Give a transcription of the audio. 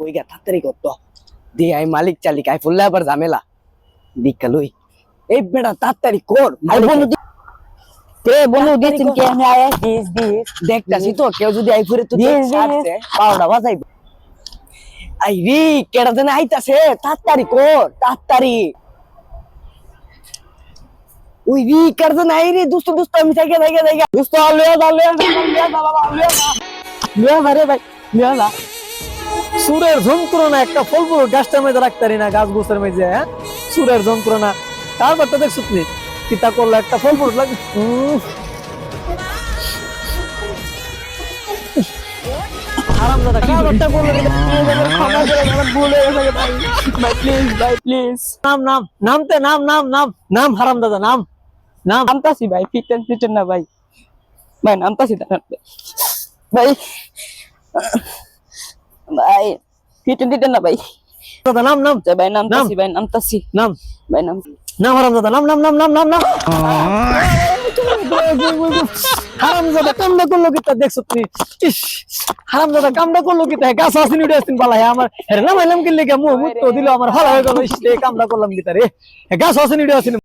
ওই গা তাড়াতাড়ি করতো দি আই মালিক চালিক আই ফুললে আবার ঝামেলা দিক্কা লই এই বেটা তাড়াতাড়ি কর আই বন্ধু বন্ধু দিচ্ছেন কে আমি আয় দিস দেখতাছি তো কেউ যদি আই ফুরে তো দিস ছাড়ছে পাউডা বাজাইব আই রি কেডা জানে আইতাছে তাড়াতাড়ি কর তাড়াতাড়ি ওই রি কেডা জানে আই রে দোস্ত আমি থেকে দোস্ত লিয়া বাবা লিয়া রে ভাই লিয়া না সুরের যন্ত্রণা একটা ফল ফুল গাছটার মধ্যে রাখতারি না গাছ গোছের মধ্যে হ্যাঁ সুরের যন্ত্রণা তারপরটা দেখছো তুমি কিতা করলো একটা ফল ফুল লাগে আরাম দাদা কারটা করলো ক্ষমা করে আমার ভুল হয়ে গেছে ভাই ভাই প্লিজ নাম নামতে নাম হারাম দাদা নাম নামতাছি ভাই ফিটেন না ভাই ভাই নামতাছি ভাই ভাই ফিটেন না ভাই দাদা নাম ভাই নামতাছি নাম ভাই নাম হারাম দাদা নাম হারাম দাদা কামটা করলো কিতা দেখছো তুমি ইস হারাম দাদা কামটা করলো কিতা গাছ আসেনি উঠে আসতেন বালাই আমার নাম এলাম কিনলে মুখ মুখ তো দিল আমার ভালো হয়ে গেল কামটা করলাম কিতা রে গাছ আসেনি উঠে আসেনি